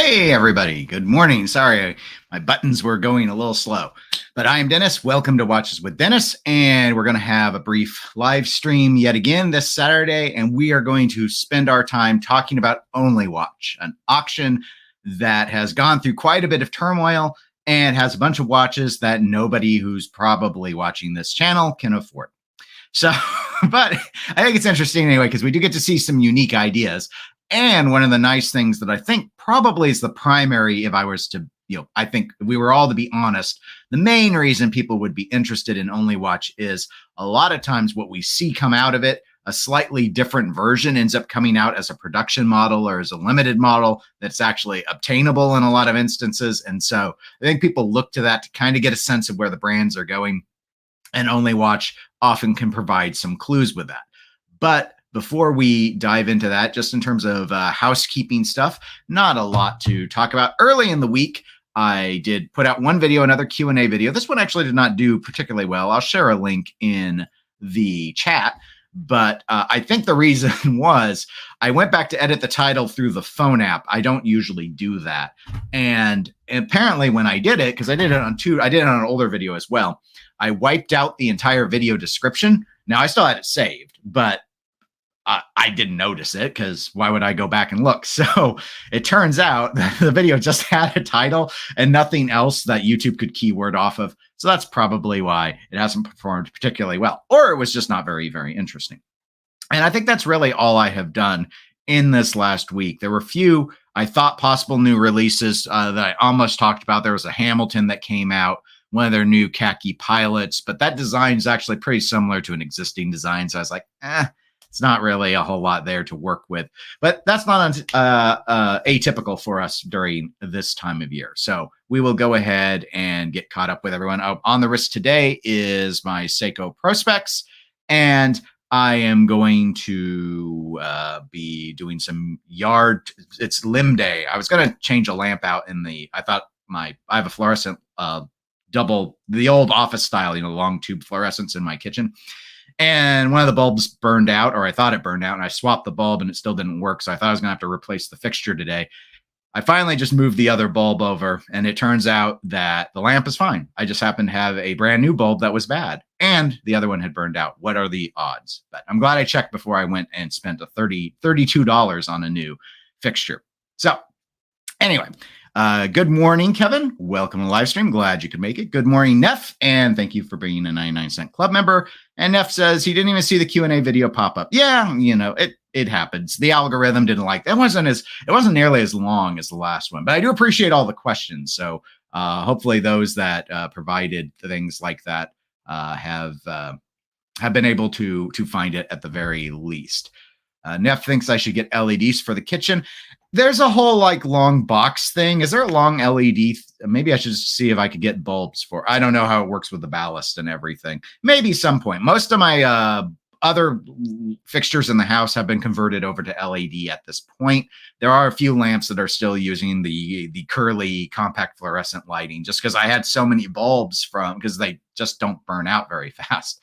Hey, everybody. Good morning. Sorry, my buttons were going a little slow. But I am Dennis. Welcome to Watches with Dennis. And we're going to have a brief live stream yet again this Saturday. And we are going to spend our time talking about Only Watch, an auction that has gone through quite a bit of turmoil and has a bunch of watches that nobody who's probably watching this channel can afford. So, but I think it's interesting anyway, because we do get to see some unique ideas. And one of the nice things that I think probably is the primary, if I was to, I think if we were all to be honest, the main reason people would be interested in Only Watch is a lot of times what we see come out of it, a slightly different version ends up coming out as a production model or as a limited model that's actually obtainable in a lot of instances. And so I think people look to that to kind of get a sense of where the brands are going. And Only Watch often can provide some clues with that. But before we dive into that, just in terms of housekeeping stuff, not a lot to talk about. Early in the week, I did put out one video, another Q&A video. This one actually did not do particularly well. I'll share a link in the chat. But I think the reason was I went back to edit the title through the phone app. I don't usually do that. And apparently when I did it, because I did it on an older video as well, I wiped out the entire video description. Now I still had it saved, but I didn't notice it because why would I go back and look? So it turns out that the video just had a title and nothing else that YouTube could keyword off of. So that's probably why it hasn't performed particularly well, or it was just not very, very interesting. And I think that's really all I have done in this last week. There were a few, I thought, possible new releases that I almost talked about. There was a Hamilton that came out, one of their new khaki pilots, but that design is actually pretty similar to an existing design. So I was like, it's not really a whole lot there to work with, but that's not atypical for us during this time of year. So we will go ahead and get caught up with everyone. On the wrist today is my Seiko Prospex, and I am going to be doing some yard. It's limb day. I was going to change a lamp out in the, I have a fluorescent the old office style, long tube fluorescents in my kitchen. And one of the bulbs burned out, or I thought it burned out, and I swapped the bulb and it still didn't work. So I thought I was going to have to replace the fixture today. I finally just moved the other bulb over, and it turns out that the lamp is fine. I just happened to have a brand new bulb that was bad, and the other one had burned out. What are the odds? But I'm glad I checked before I went and spent $32 on a new fixture. So anyway, good morning, Kevin. Welcome to the live stream. Glad you could make it. Good morning, Neff, and thank you for being a 99-cent club member. And Neff says he didn't even see the Q&A video pop up. Yeah, it happens. The algorithm didn't like that. It wasn't nearly as long as the last one, but I do appreciate all the questions. So hopefully those that provided things like that have been able to find it at the very least. Neff thinks I should get LEDs for the kitchen. There's a whole long box thing. Is there a long LED? Maybe I should see if I could get bulbs for. I don't know how it works with the ballast and everything. Maybe some point. Most of my other fixtures in the house have been converted over to LED at this point. There are a few lamps that are still using the curly compact fluorescent lighting, just because I had so many bulbs because they just don't burn out very fast.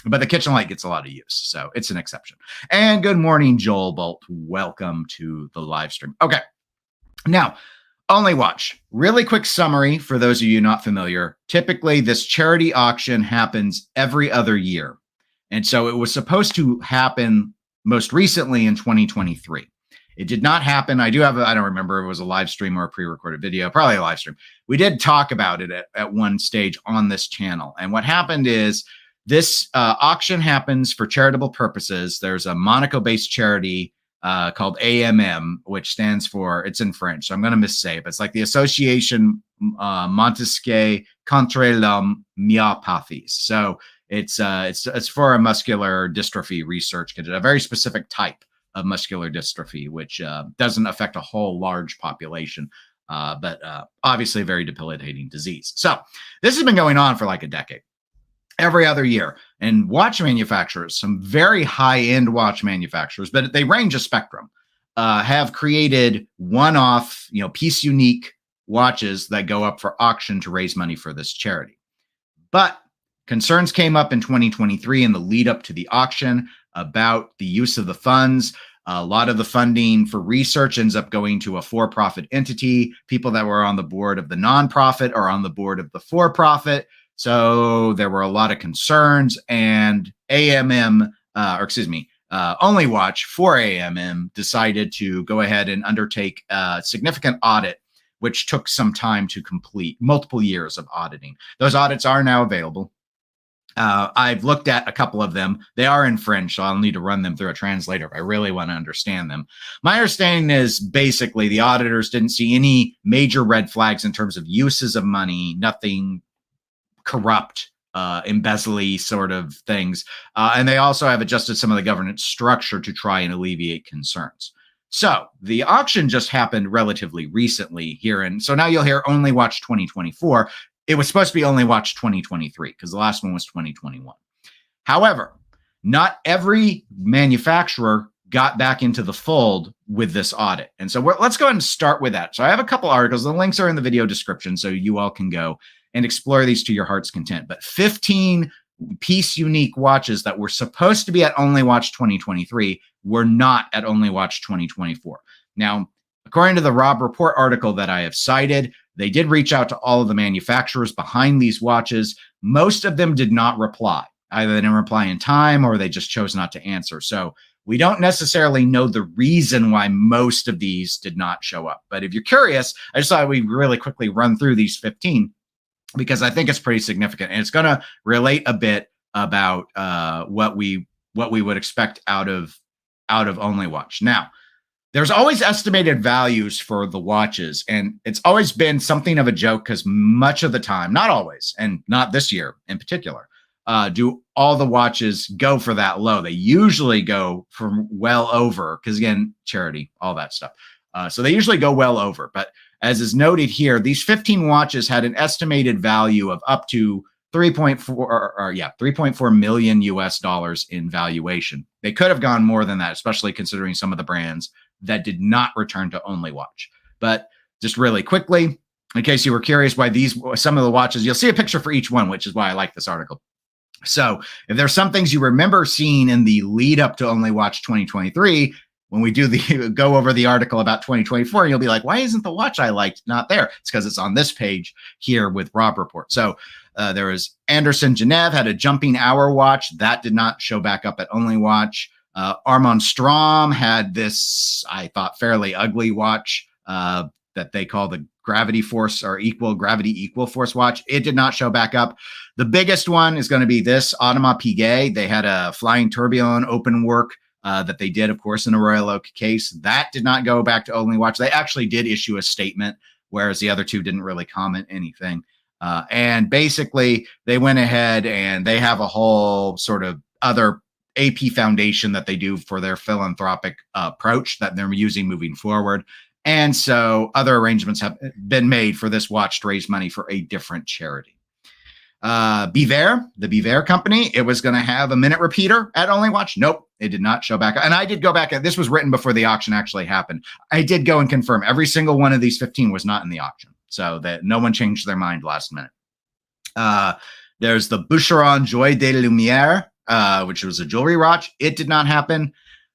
But the kitchen light gets a lot of use, so it's an exception. And good morning, Joel Bolt. Welcome to the live stream. Okay, now, Only Watch. Really quick summary for those of you not familiar. Typically, this charity auction happens every other year. And so it was supposed to happen most recently in 2023. It did not happen. I don't remember if it was a live stream or a pre-recorded video, probably a live stream. We did talk about it at one stage on this channel. And what happened is, this auction happens for charitable purposes. There's a Monaco-based charity called AMM, which stands for, it's in French, so I'm going to missay it, but it's like the Association Montesquieu contre la myopathies. So it's for a muscular dystrophy research, a very specific type of muscular dystrophy, which doesn't affect a whole large population, but obviously a very debilitating disease. So this has been going on for like a decade. Every other year. And watch manufacturers, some very high-end watch manufacturers, but they range a spectrum, have created one-off, piece unique watches that go up for auction to raise money for this charity. But concerns came up in 2023 in the lead up to the auction about the use of the funds. A lot of the funding for research ends up going to a for-profit entity. People that were on the board of the nonprofit are on the board of the for-profit. So there were a lot of concerns, and Only Watch for AMM decided to go ahead and undertake a significant audit, which took some time to complete, multiple years of auditing. Those audits are now available. I've looked at a couple of them. They are in French, so I'll need to run them through a translator if I really want to understand them. My understanding is basically the auditors didn't see any major red flags in terms of uses of money, nothing corrupt, embezzly sort of things. And they also have adjusted some of the governance structure to try and alleviate concerns. So the auction just happened relatively recently here. And so now you'll hear Only Watch 2024. It was supposed to be Only Watch 2023 because the last one was 2021. However, not every manufacturer got back into the fold with this audit. And so let's go ahead and start with that. So I have a couple articles. The links are in the video description, so you all can go and explore these to your heart's content. But 15 piece unique watches that were supposed to be at Only Watch 2023 were not at Only Watch 2024. Now, according to the Robb Report article that I have cited, they did reach out to all of the manufacturers behind these watches. Most of them did not reply. Either they didn't reply in time or they just chose not to answer. So we don't necessarily know the reason why most of these did not show up. But if you're curious, I just thought we'd really quickly run through these 15 because I think it's pretty significant. And it's going to relate a bit about what we would expect out of Only Watch. Now, there's always estimated values for the watches, and it's always been something of a joke because much of the time, not always, and not this year in particular, do all the watches go for that low. They usually go from well over, because again, charity, all that stuff. So they usually go well over. But as is noted here, these 15 watches had an estimated value of up to 3.4 million US dollars in valuation. They could have gone more than that, especially considering some of the brands that did not return to Only Watch. But just really quickly, in case you were curious why some of the watches, you'll see a picture for each one, which is why I like this article. So if there's some things you remember seeing in the lead up to Only Watch 2023, when we go over the article about 2024, you'll be like, why isn't the watch I liked not there? It's because it's on this page here with Robb Report. So there was Anderson Genève had a jumping hour watch that did not show back up at Only Watch. Armand Strom had this, I thought, fairly ugly watch that they call the gravity force or gravity equal force watch. It did not show back up. The biggest one is going to be this Audemars Piguet. They had a flying tourbillon open work that they did, of course, in a Royal Oak case. That did not go back to Only Watch. They actually did issue a statement, whereas the other two didn't really comment anything. And basically, they went ahead and they have a whole sort of other AP foundation that they do for their philanthropic approach that they're using moving forward. And so other arrangements have been made for this watch to raise money for a different charity. Biver, the Biver company, it was going to have a minute repeater at Only Watch. Nope, it did not show back. And I did go back. This was written before the auction actually happened. I did go and confirm every single one of these 15 was not in the auction. So that no one changed their mind last minute. There's the Boucheron Joy de Lumière, which was a jewelry watch. It did not happen.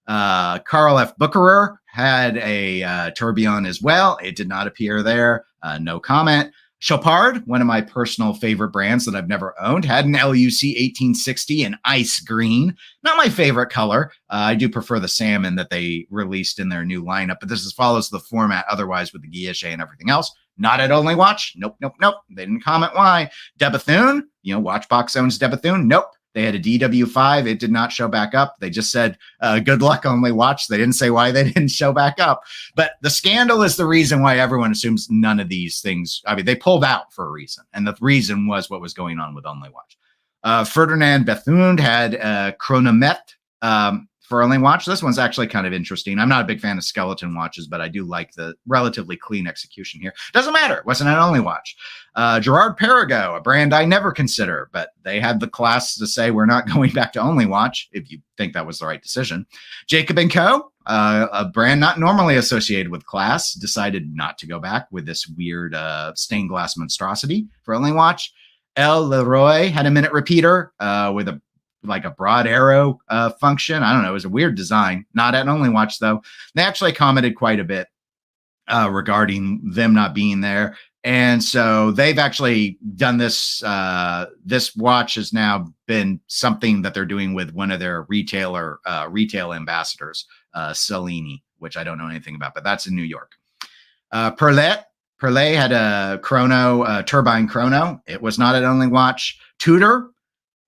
Carl F. Bucherer had a tourbillon as well. It did not appear there. No comment. Chopard, one of my personal favorite brands that I've never owned, had an LUC 1860 in ice green. Not my favorite color. I do prefer the salmon that they released in their new lineup, but this follows the format otherwise with the guilloche and everything else. Not at Only Watch. Nope. They didn't comment why. De Bethune, Watchbox owns De Bethune. Nope. They had a DW5. It did not show back up. They just said, good luck, Only Watch. They didn't say why they didn't show back up. But the scandal is the reason why everyone assumes none of these things. I mean, they pulled out for a reason. And the reason was what was going on with Only Watch. Ferdinand Bethune had Chronomètre for Only Watch. This one's actually kind of interesting. I'm not a big fan of skeleton watches, but I do like the relatively clean execution here. Doesn't matter. It wasn't an Only Watch. Gerard Perregaux, a brand I never consider, but they had the class to say we're not going back to Only Watch, if you think that was the right decision. Jacob & Co., a brand not normally associated with class, decided not to go back with this weird stained glass monstrosity for Only Watch. El Leroy had a minute repeater with a like a broad arrow function. I don't know. It was a weird design. Not at Only Watch though. They actually commented quite a bit regarding them not being there. And so they've actually done this. This watch has now been something that they're doing with one of their retail ambassadors, Cellini, which I don't know anything about, but that's in New York. Perlet had a chrono, turbine chrono. It was not at Only Watch. Tudor,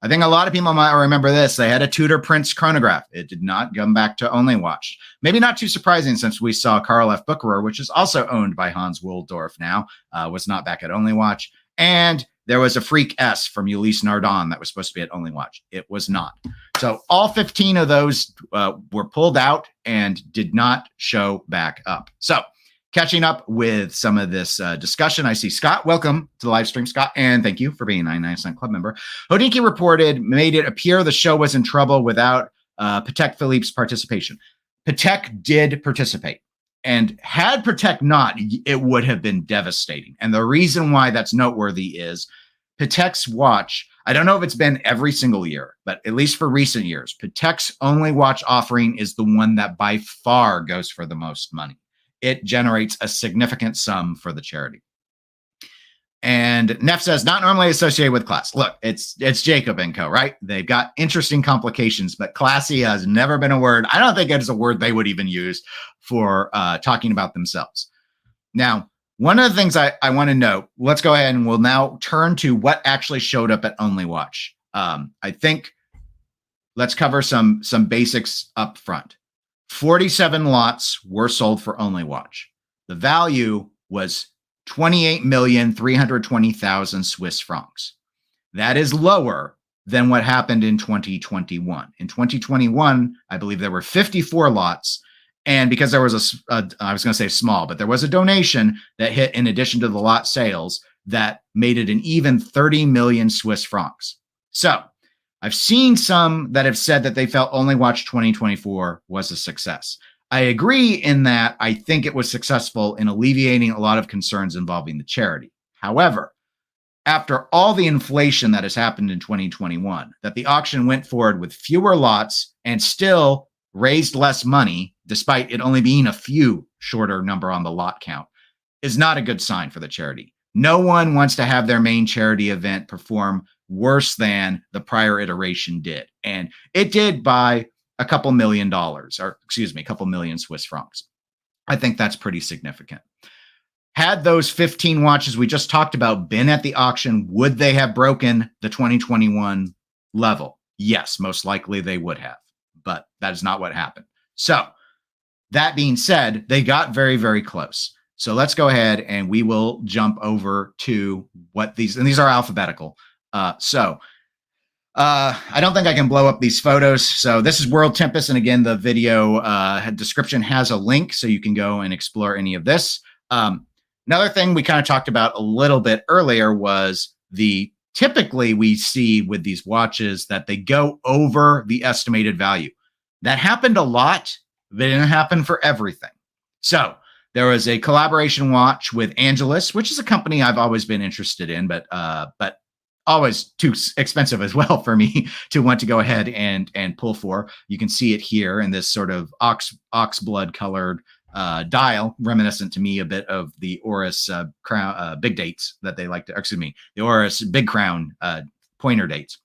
I think a lot of people might remember this. They had a Tudor Prince chronograph. It did not come back to Only Watch. Maybe not too surprising since we saw Karl F. Bucherer, which is also owned by Hans Wilsdorf now, was not back at Only Watch. And there was a Freak S from Ulysse Nardin that was supposed to be at Only Watch. It was not. So all 15 of those were pulled out and did not show back up. So catching up with some of this discussion, I see Scott. Welcome to the live stream, Scott, and thank you for being a 99 Club member. Hodinkee reported, made it appear the show was in trouble without Patek Philippe's participation. Patek did participate, and had Patek not, it would have been devastating. And the reason why that's noteworthy is Patek's watch, I don't know if it's been every single year, but at least for recent years, Patek's Only Watch offering is the one that by far goes for the most money. It generates a significant sum for the charity. And Neff says, not normally associated with class. Look, it's Jacob & Co., right? They've got interesting complications, but classy has never been a word. I don't think it's a word they would even use for talking about themselves. Now, one of the things I want to note, let's go ahead and we'll now turn to what actually showed up at Only Watch. I think let's cover some basics up front. 47 lots were sold for Only Watch. The value was 28,320,000 Swiss francs. That is lower than what happened in 2021. In 2021, I believe there were 54 lots. And because there was I was going to say small, but there was a donation that hit in addition to the lot sales that made it an even 30 million Swiss francs. So I've seen some that have said that they felt Only Watch 2024 was a success. I agree in that I think it was successful in alleviating a lot of concerns involving the charity. However, after all the inflation that has happened in 2021, that the auction went forward with fewer lots and still raised less money, despite it only being a few shorter number on the lot count, is not a good sign for the charity. No one wants to have their main charity event perform worse than the prior iteration did. And it did by a couple $1 million, or excuse me, a couple million Swiss francs. I think that's pretty significant. Had those 15 watches we just talked about been at the auction, would they have broken the 2021 level? Yes, most likely they would have, but that is not what happened. So that being said, they got very, very close. So let's go ahead and we will jump over to what these, and these are alphabetical. I don't think I can blow up these photos. So this is World Tempest. And again, the video description has a link so you can go and explore any of this. Another thing we kind of talked about a little bit earlier was typically we see with these watches that they go over the estimated value. That happened a lot, but it didn't happen for everything. So there was a collaboration watch with Angelus, which is a company I've always been interested in, but always too expensive as well for me to want to go ahead and pull for. You can see it here in this sort of ox blood colored dial, reminiscent to me a bit of the Oris crown big dates that they like to, excuse me, the Oris Big Crown pointer dates.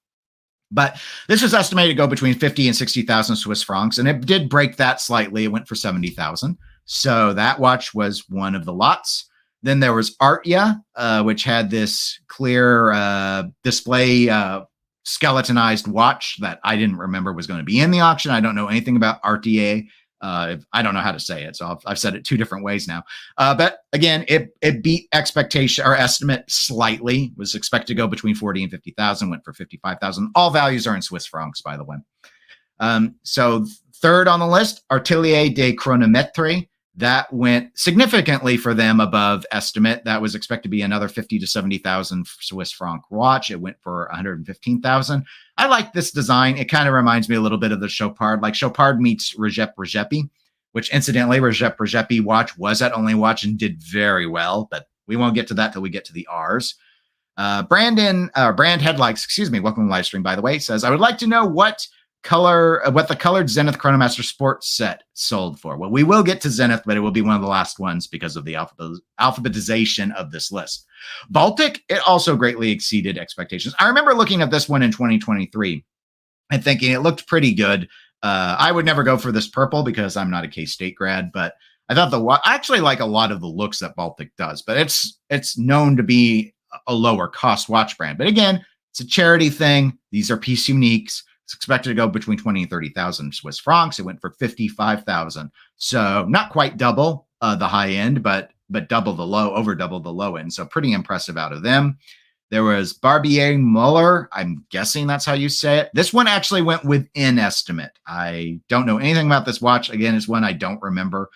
But this was estimated to go between 50 and 60,000 Swiss francs, and it did break that slightly. It went for 70,000. So that watch was one of the lots. Then there was Artia, which had this clear display skeletonized watch that I didn't remember was going to be in the auction. I don't know anything about Artia. I don't know how to say it, so I've said it two different ways now. But again, it beat expectation or estimate slightly. It was expected to go between 40 and 50,000. Went for 55,000. All values are in Swiss francs, by the way. So third on the list, Atelier des Chronométres. That went significantly for them above estimate. That was expected to be another 50 to 70,000 Swiss franc watch. It went for 115,000. I like this design. It kind of reminds me a little bit of the Chopard, like Chopard meets Régepe, which incidentally, Régepe watch was at Only Watch and did very well, but we won't get to that till we get to the R's. Brand Headlights, excuse me, welcome to the live stream, by the way, says, I would like to know what the colored Zenith Chronomaster Sports set sold for. Well, we will get to Zenith, but it will be one of the last ones because of the alphabetization of this list. Baltic, it also greatly exceeded expectations. I remember looking at this one in 2023 and thinking it looked pretty good. I would never go for this purple because I'm not a K-State grad, but I thought I actually like a lot of the looks that Baltic does, but it's known to be a lower cost watch brand. But again, it's a charity thing. These are piece uniques. It's expected to go between 20 and 30,000 Swiss francs. It went for 55,000. So not quite double the high end, but double the low, over double the low end. So pretty impressive out of them. There was Barbier Muller. I'm guessing that's how you say it. This one actually went within estimate. I don't know anything about this watch. Again, it's one I don't remember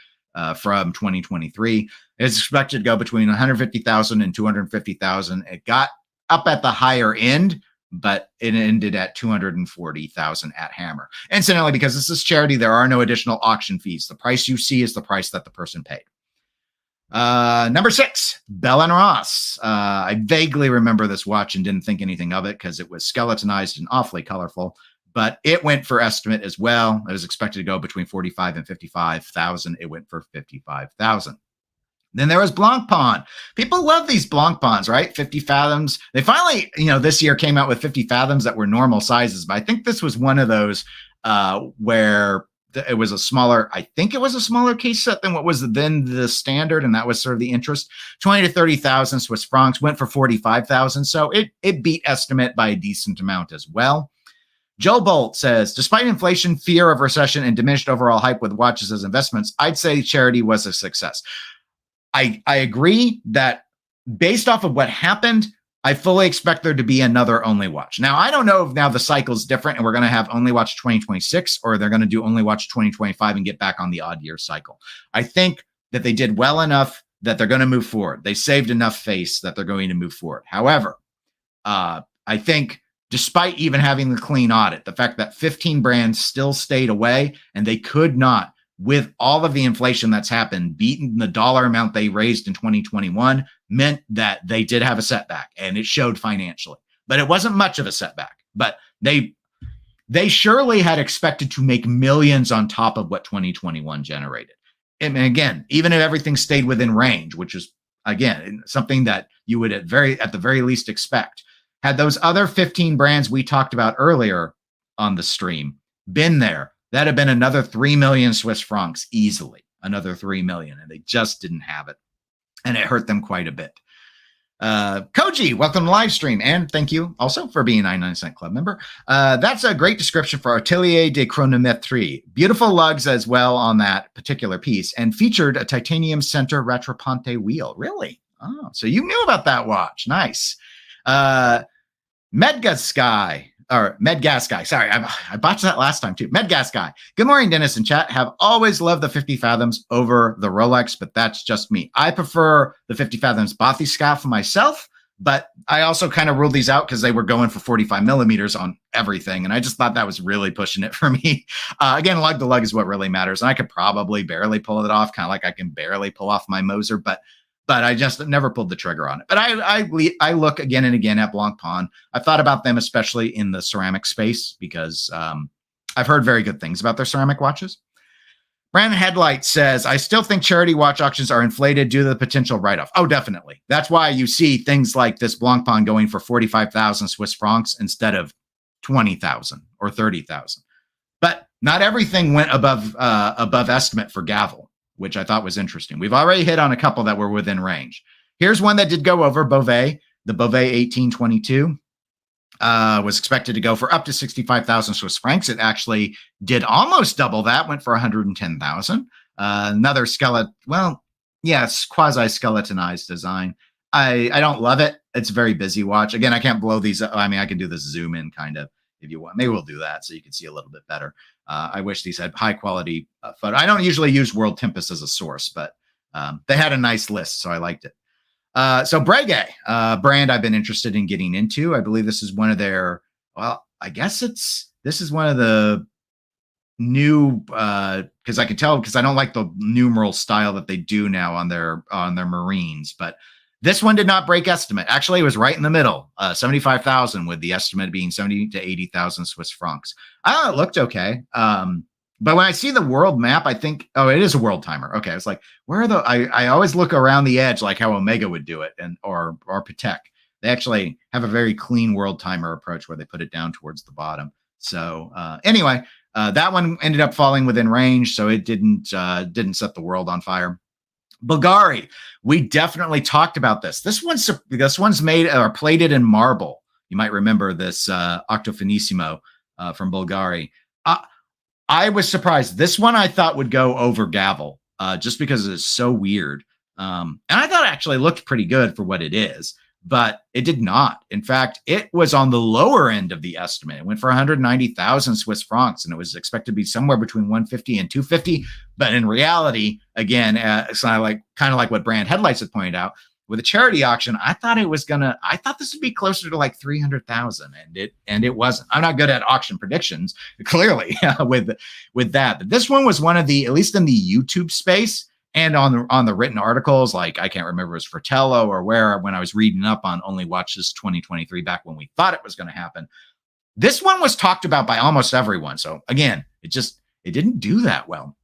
from 2023. It's expected to go between 150,000 and 250,000. It got up at the higher end, but it ended at 240,000 at Hammer. Incidentally, because this is charity, there are no additional auction fees. The price you see is the price that the person paid. Number 6, Bell & Ross. I vaguely remember this watch and didn't think anything of it because it was skeletonized and awfully colorful, but it went for estimate as well. It was expected to go between 45 and 55,000. It went for 55,000. Then there was Blancpain. People love these Blancpains, right? 50 fathoms. They finally, this year came out with 50 fathoms that were normal sizes, but I think this was one of those where it was a smaller case set than what was then the standard, and that was sort of the interest. 20 to 30,000 Swiss francs, went for 45,000, so it beat estimate by a decent amount as well. Joe Bolt says, despite inflation, fear of recession, and diminished overall hype with watches as investments, I'd say charity was a success. I agree that based off of what happened, I fully expect there to be another Only Watch. Now, I don't know if now the cycle's different and we're going to have Only Watch 2026 or they're going to do Only Watch 2025 and get back on the odd year cycle. I think that they did well enough that they're going to move forward. They saved enough face that they're going to move forward. However, I think despite even having the clean audit, the fact that 15 brands still stayed away and they could not, with all of the inflation that's happened, beating the dollar amount they raised in 2021 meant that they did have a setback, and it showed financially. But it wasn't much of a setback. But they surely had expected to make millions on top of what 2021 generated. And again, even if everything stayed within range, which is, again, something that you would at the very least expect, had those other 15 brands we talked about earlier on the stream been there, that'd have been another 3 million Swiss francs easily, another 3 million, and they just didn't have it. And it hurt them quite a bit. Koji, welcome to the live stream, and thank you also for being a 99 Club member. That's a great description for Atelier de Chronométrie. Beautiful lugs as well on that particular piece, and featured a titanium center rattrapante wheel. Really? Oh, so you knew about that watch. Nice. Medgas Guy. Sorry, I botched that last time too. Medgas Guy. Good morning, Dennis and chat. Have always loved the 50 Fathoms over the Rolex, but that's just me. I prefer the 50 Fathoms Bathyscaphe myself, but I also kind of ruled these out because they were going for 45 millimeters on everything, and I just thought that was really pushing it for me. Again, lug to lug is what really matters, and I could probably barely pull it off, kind of like I can barely pull off my Moser, but I just never pulled the trigger on it. But I look again and again at Blancpain. I've thought about them, especially in the ceramic space, because I've heard very good things about their ceramic watches. Brandon Headlight says, I still think charity watch auctions are inflated due to the potential write-off. Oh, definitely. That's why you see things like this Blancpain going for 45,000 Swiss francs instead of 20,000 or 30,000. But not everything went above estimate for Gavel, which I thought was interesting. We've already hit on a couple that were within range. Here's one that did go over Beauvais. The Beauvais 1822 was expected to go for up to 65,000 Swiss francs. It actually did almost double that, went for 110,000. Another quasi-skeletonized design. I don't love it. It's a very busy watch. Again, I can't blow these up. I mean, I can do this zoom in kind of if you want. Maybe we'll do that so you can see a little bit better. I wish these had high quality photo. I don't usually use World Tempest as a source, but they had a nice list, so I liked it. So Breguet, brand I've been interested in getting into. I believe this is one of their, this is one of the new, because I can tell, because I don't like the numeral style that they do now on their Marines, but This one did not break estimate. Actually, it was right in the middle, 75,000, with the estimate being 70 to 80,000 Swiss francs. I thought it looked okay. But when I see the world map, I think, oh, it is a world timer. Okay, it's like, where are the? I always look around the edge like how Omega would do it, and or Patek. They actually have a very clean world timer approach where they put it down towards the bottom. So anyway, that one ended up falling within range, so it didn't set the world on fire. Bulgari, we definitely talked about this. This one's made or plated in marble. You might remember this Octofinissimo from Bulgari. I was surprised. This one I thought would go over Gavel just because it's so weird. And I thought it actually looked pretty good for what it is, but it did not. In fact, it was on the lower end of the estimate. It went for 190,000 Swiss francs, and it was expected to be somewhere between 150 and 250. But in reality, again, it's kind of like what Brand Headlights had pointed out. With a charity auction, I thought this would be closer to like 300,000, and it wasn't. I'm not good at auction predictions, clearly, with that. But this one was one of the, at least in the YouTube space and on the written articles, like I can't remember if it was Fratello or where, when I was reading up on Only Watches 2023 back when we thought it was going to happen. This one was talked about by almost everyone. So again, it didn't do that well.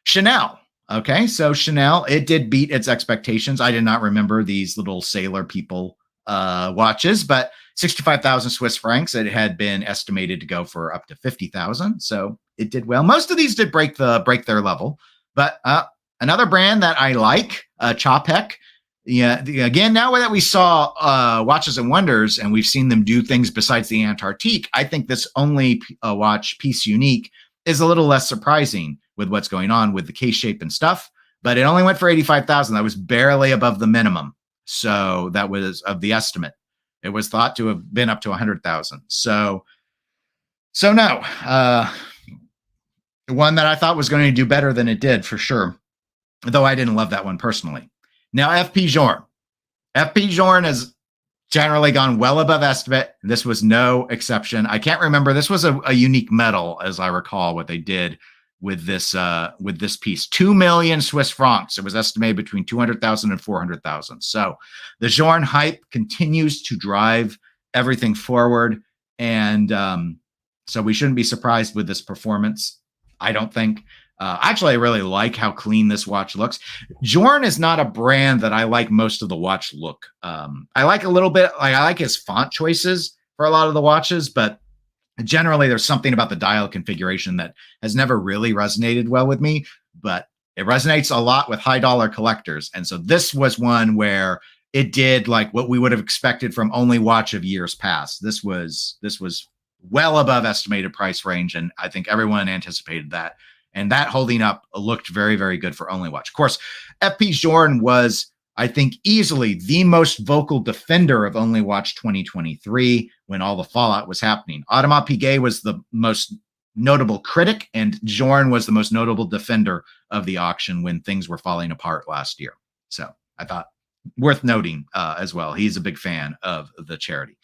Chanel. Okay, so Chanel, it did beat its expectations. I did not remember these little sailor people watches, but 65,000 Swiss francs. It had been estimated to go for up to 50,000, so it did well. Most of these did break their level, but another brand that I like, Chopek. Yeah, again, now that we saw Watches and Wonders, and we've seen them do things besides the Antarctique, I think this only watch piece unique is a little less surprising with what's going on with the case shape and stuff, but it only went for 85,000. That was barely above the minimum. So that was of the estimate. It was thought to have been up to 100,000. So no, one that I thought was going to do better than it did for sure, though I didn't love that one personally. Now, FP Journe. FP Journe has generally gone well above estimate. This was no exception. I can't remember. This was a unique metal, as I recall, what they did with this piece. 2 million Swiss francs. It was estimated between 200,000 and 400,000. So the Journe hype continues to drive everything forward. And so we shouldn't be surprised with this performance, I don't think. Actually, I really like how clean this watch looks. Journe is not a brand that I like most of the watch look. I like a little bit, I like his font choices for a lot of the watches, but generally there's something about the dial configuration that has never really resonated well with me, but it resonates a lot with high dollar collectors. And so this was one where it did like what we would have expected from Only Watch of years past. This was well above estimated price range, and I think everyone anticipated that. And that holding up looked very, very good for Only Watch. Of course, FP Journe was, I think, easily the most vocal defender of Only Watch 2023 when all the fallout was happening. Audemars Piguet was the most notable critic, and Journe was the most notable defender of the auction when things were falling apart last year. So I thought worth noting as well. He's a big fan of the charity.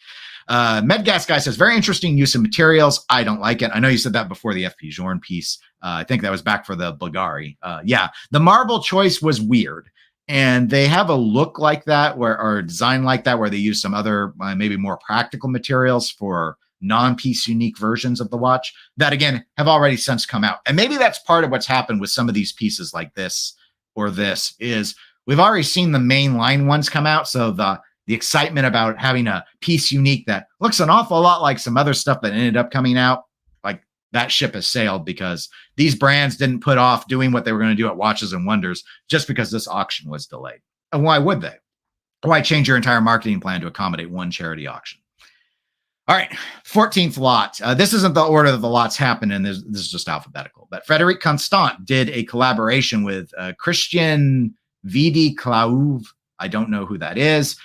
Medgas guy says, very interesting use of materials. I don't like it. I know you said that before the FP Journe piece. I think that was back for the Bulgari. Yeah, the marble choice was weird. And they have a look like that or a design like that where they use some other maybe more practical materials for non-piece unique versions of the watch that, again, have already since come out. And maybe that's part of what's happened with some of these pieces like this or this is we've already seen the mainline ones come out. So the excitement about having a piece unique that looks an awful lot like some other stuff that ended up coming out, like that ship has sailed because these brands didn't put off doing what they were going to do at Watches and Wonders just because this auction was delayed. And why would they? Why change your entire marketing plan to accommodate one charity auction? All right, 14th lot. This isn't the order that the lots happen in. This is just alphabetical. But Frédéric Constant did a collaboration with Christian Vidi Clauve. I don't know who that is.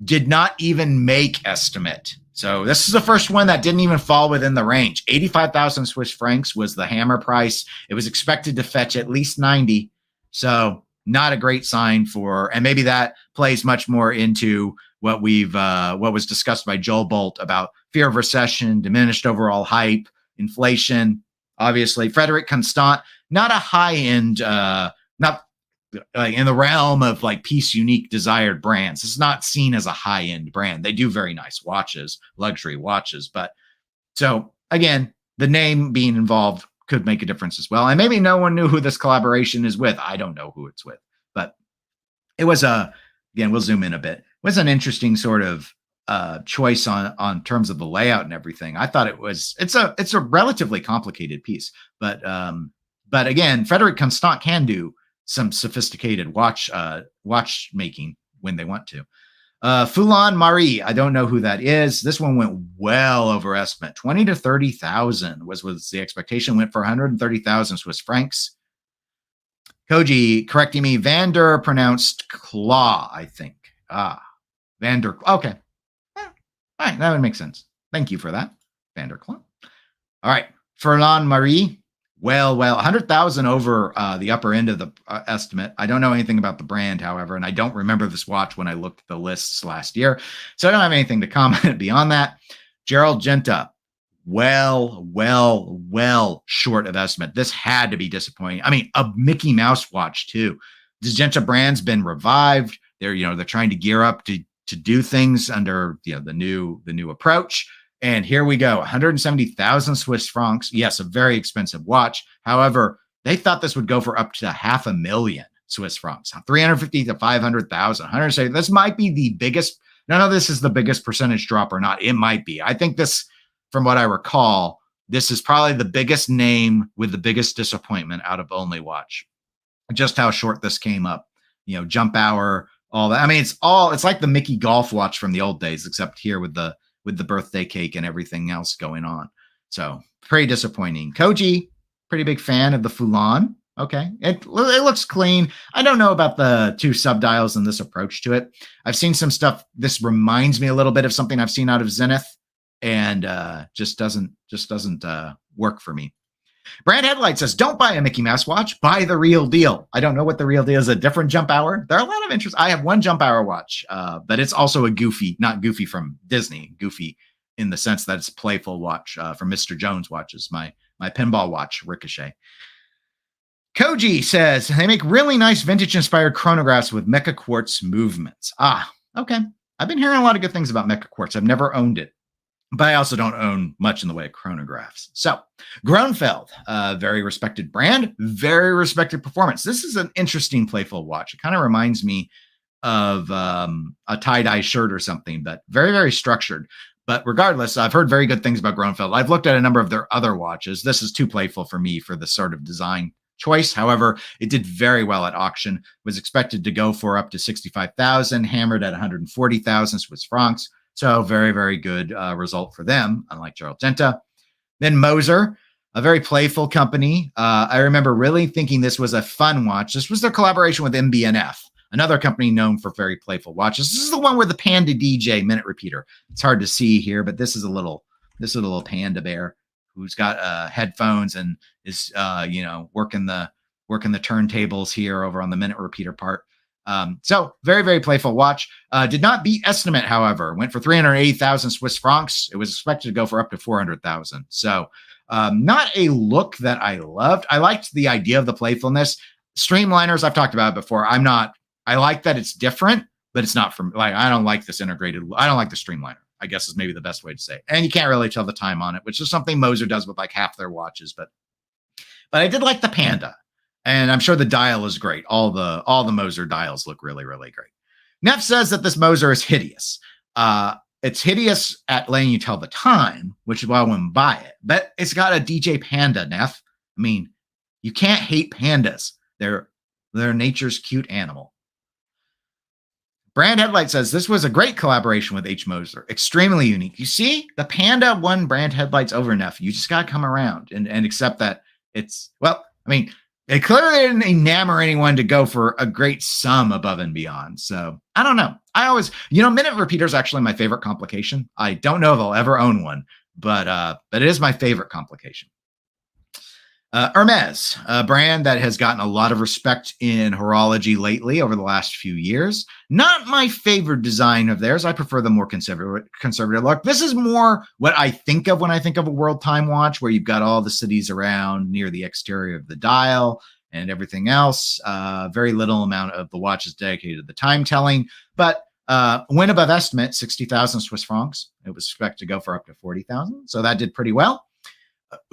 Did not even make estimate. So this is the first one that didn't even fall within the range. 85,000 Swiss francs was the hammer price. It was expected to fetch at least 90. So not a great sign for, and maybe that plays much more into what was discussed by Joel Bolt about fear of recession, diminished overall hype, inflation. Obviously, Frédéric Constant, not a high end, not like in the realm of like piece unique desired brands. It's not seen as a high-end brand. They do very nice watches, luxury watches, but so again, the name being involved could make a difference as well. And maybe no one knew who this collaboration is with. I don't know who it's with, but it was again, we'll zoom in a bit. It was an interesting sort of choice on terms of the layout and everything. I thought it's a relatively complicated piece, but again, Frederic Constant can do some sophisticated watchmaking when they want to. Foulon Marie, I don't know who that is. This one went well over estimate. 20 to 30,000 was the expectation. Went for 130,000 Swiss francs. Koji correcting me. Vander pronounced claw, I think. Vander. Okay. All right, that would make sense. Thank you for that, Vander Claw. All right, Foulon Marie. Well, 100,000 over the upper end of the estimate. I don't know anything about the brand, however, and I don't remember this watch when I looked at the lists last year. So I don't have anything to comment beyond that. Gerald Genta, well short of estimate. This had to be disappointing. I mean, a Mickey Mouse watch too. The Genta brand's been revived. They're trying to gear up to do things under the new approach. And here we go, 170,000 Swiss francs. Yes, a very expensive watch. However, they thought this would go for up to 500,000 Swiss francs, 350 to 500,000. 170. This might be the biggest. None of this is the biggest percentage drop or not. It might be. I think this, from what I recall, this is probably the biggest name with the biggest disappointment out of Only Watch. Just how short this came up. Jump hour, all that. I mean, it's like the Mickey golf watch from the old days, except here with the birthday cake and everything else going on. So pretty disappointing. Koji, pretty big fan of the Foulon. Okay. It looks clean. I don't know about the two subdials and this approach to it. I've seen some stuff. This reminds me a little bit of something I've seen out of Zenith, and just doesn't work for me. Brand Headlight says, don't buy a Mickey Mouse watch, buy the real deal. I don't know what the real deal is. A different jump hour. There are a lot of interest. I have one jump hour watch, but it's also a Goofy, not Goofy from Disney, Goofy in the sense that it's a playful watch from Mr. Jones watches, my pinball watch, Ricochet. Koji says, they make really nice vintage-inspired chronographs with mecha quartz movements. Okay. I've been hearing a lot of good things about mecha quartz. I've never owned it, but I also don't own much in the way of chronographs. So, Groenfeld, very respected brand, very respected performance. This is an interesting playful watch. It kind of reminds me of a tie-dye shirt or something, but very, very structured. But regardless, I've heard very good things about Groenfeld. I've looked at a number of their other watches. This is too playful for me for this sort of design choice. However, it did very well at auction. Was expected to go for up to 65,000, hammered at 140,000 Swiss francs. So very, very good result for them, unlike Gerald Genta. Then Moser, a very playful company. I remember really thinking this was a fun watch. This was their collaboration with MBNF, another company known for very playful watches. This is the one with the Panda DJ minute repeater. It's hard to see here, but this is a little panda bear who's got headphones and is working the turntables here over on the minute repeater part. So very, very playful watch. Did not beat estimate, however. Went for 380,000 Swiss francs. It was expected to go for up to 400,000. So not a look that I loved. I liked the idea of the playfulness. Streamliners, I've talked about it before. I like that it's different, but it's not from I don't like this integrated. I don't like the streamliner, I guess is maybe the best way to say it. And you can't really tell the time on it, which is something Moser does with like half their watches. But I did like the Panda. And I'm sure the dial is great. All the Moser dials look really, really great. Neff says that this Moser is hideous. It's hideous at letting you tell the time, which is why I wouldn't buy it. But it's got a DJ Panda, Neff. I mean, you can't hate pandas. They're nature's cute animal. Brand Headlight says this was a great collaboration with H. Moser. Extremely unique. You see, the Panda won Brand Headlights over Neff. You just got to come around and accept that it's, well, I mean, it clearly didn't enamor anyone to go for a great sum above and beyond. So I don't know. I always, minute repeater is actually my favorite complication. I don't know if I'll ever own one, but it is my favorite complication. Hermes, a brand that has gotten a lot of respect in horology lately over the last few years. Not my favorite design of theirs. I prefer the more conservative look. This is more what I think of when I think of a world time watch, where you've got all the cities around near the exterior of the dial, and everything else. Very little amount of the watch is dedicated to the time telling, but went above estimate, 60,000 Swiss francs. It was expected to go for up to 40,000. So that did pretty well.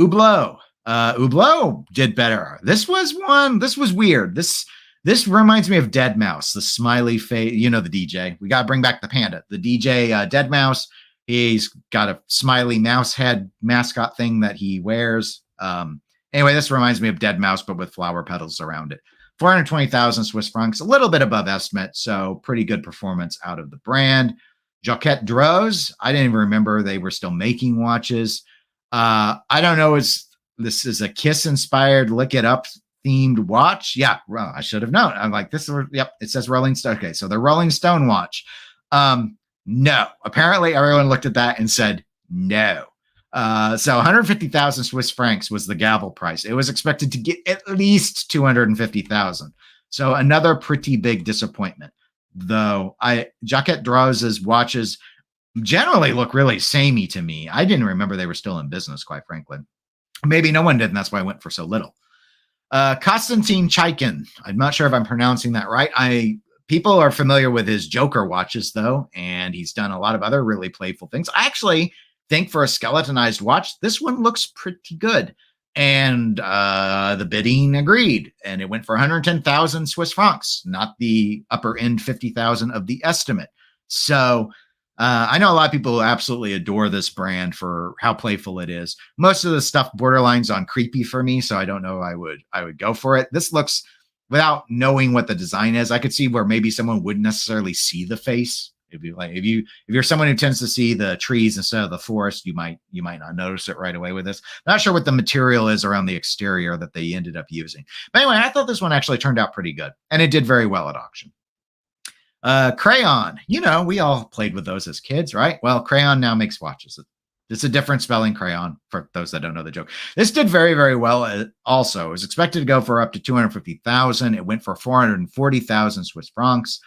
Hublot. Hublot did better. This was weird. This reminds me of Dead Mouse, the smiley face, the DJ. We got to bring back the panda. The DJ, Dead Mouse, he's got a smiley mouse head mascot thing that he wears. Anyway, this reminds me of Dead Mouse, but with flower petals around it. 420,000 Swiss francs, a little bit above estimate, so pretty good performance out of the brand. Jaquette Droz, I didn't even remember they were still making watches. I don't know, this is a Kiss-inspired Lick It Up themed watch. Yeah, well, I should have known. I'm like, yep, it says Rolling Stone. Okay, so the Rolling Stone watch. No, apparently everyone looked at that and said no. So 150,000 Swiss francs was the gavel price. It was expected to get at least 250,000. So another pretty big disappointment. Though Jaquette Droz's watches generally look really samey to me. I didn't remember they were still in business, quite frankly. Maybe no one did, and that's why I went for so little. Konstantin Chaikin. I'm not sure if I'm pronouncing that right. People are familiar with his Joker watches, though, and he's done a lot of other really playful things. I actually think for a skeletonized watch, this one looks pretty good. And the bidding agreed, and it went for 110,000 Swiss francs, not the upper end 50,000 of the estimate. So I know a lot of people who absolutely adore this brand for how playful it is. Most of the stuff borderlines on creepy for me, so I don't know I would go for it. This looks, without knowing what the design is, I could see where maybe someone wouldn't necessarily see the face. If you're someone who tends to see the trees instead of the forest, you might not notice it right away with this. Not sure what the material is around the exterior that they ended up using. But anyway, I thought this one actually turned out pretty good, and it did very well at auction. Crayon, we all played with those as kids, right? Well, Crayon now makes watches. It's a different spelling, Crayon, for those that don't know the joke. This did very, very well also. It was expected to go for up to 250,000. It went for 440,000 Swiss francs.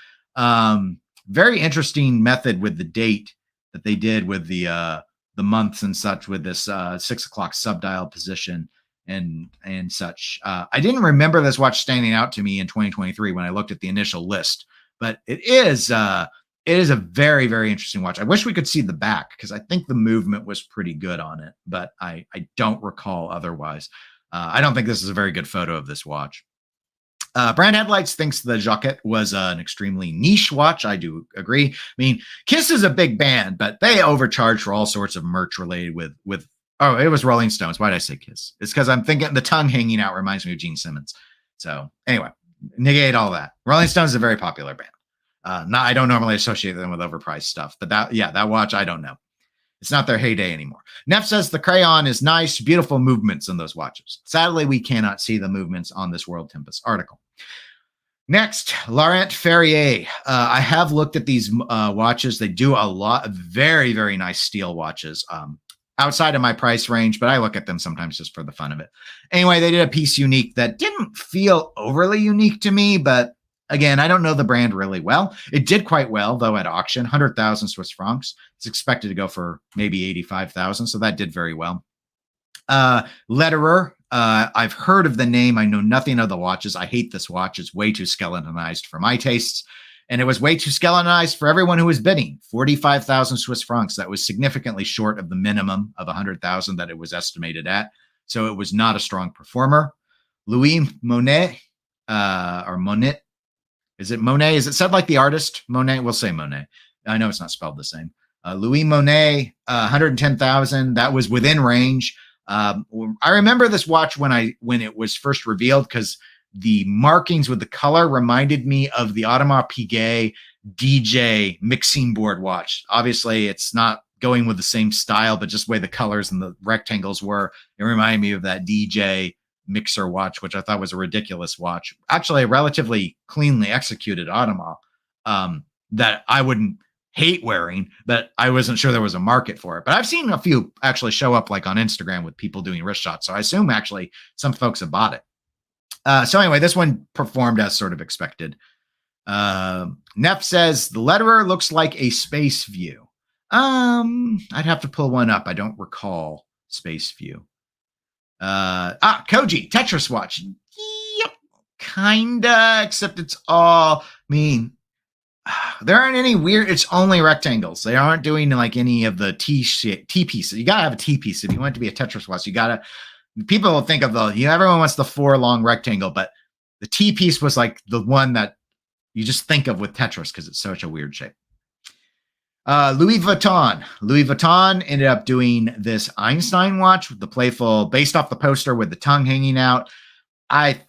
Very interesting method with the date that they did with the months and such with this 6 o'clock subdial position and such. I didn't remember this watch standing out to me in 2023 when I looked at the initial list, but it is a very, very interesting watch. I wish we could see the back because I think the movement was pretty good on it, but I don't recall otherwise. I don't think this is a very good photo of this watch. Brand Headlights thinks the Jaquette was an extremely niche watch. I do agree. I mean, Kiss is a big band, but they overcharge for all sorts of merch related with oh, it was Rolling Stones. Why did I say Kiss? It's because I'm thinking the tongue hanging out reminds me of Gene Simmons. So anyway, negate all that. Rolling Stones is a very popular band. I don't normally associate them with overpriced stuff, but that watch, I don't know. It's not their heyday anymore. Neff says the Crayon is nice, beautiful movements in those watches. Sadly, we cannot see the movements on this World Tempest article. Next, Laurent Ferrier. I have looked at these watches. They do a lot of very, very nice steel watches outside of my price range, but I look at them sometimes just for the fun of it. Anyway, they did a piece unique that didn't feel overly unique to me, but again, I don't know the brand really well. It did quite well, though, at auction, 100,000 Swiss francs. It's expected to go for maybe 85,000, so that did very well. Lederer, I've heard of the name. I know nothing of the watches. I hate this watch. It's way too skeletonized for my tastes, and it was way too skeletonized for everyone who was bidding. 45,000 Swiss francs. That was significantly short of the minimum of 100,000 that it was estimated at, so it was not a strong performer. Louis Monet, or Monet. Is it Monet? Is it said like the artist? Monet? We'll say Monet. I know it's not spelled the same. Louis Monet, 110,000. That was within range. I remember this watch when it was first revealed because the markings with the color reminded me of the Audemars Piguet DJ mixing board watch. Obviously, it's not going with the same style, but just the way the colors and the rectangles were. It reminded me of that DJ mixer watch, which I thought was a ridiculous watch. Actually, a relatively cleanly executed Audemars that I wouldn't hate wearing, but I wasn't sure there was a market for it. But I've seen a few actually show up like on Instagram with people doing wrist shots. So I assume actually some folks have bought it. So anyway, this one performed as sort of expected. Neff says the Lederer looks like a Space View. I'd have to pull one up. I don't recall Space View. Koji Tetris watch. Yep, kinda, except it's all, I mean, there aren't any weird, it's only rectangles. They aren't doing like any of the T pieces. You gotta have a T piece. If you want it to be a Tetris watch, you gotta, people will think of everyone wants the 4 long rectangle, but the T piece was like the one that you just think of with Tetris because it's such a weird shape. Louis Vuitton. Louis Vuitton ended up doing this Einstein watch with the playful, based off the poster with the tongue hanging out. I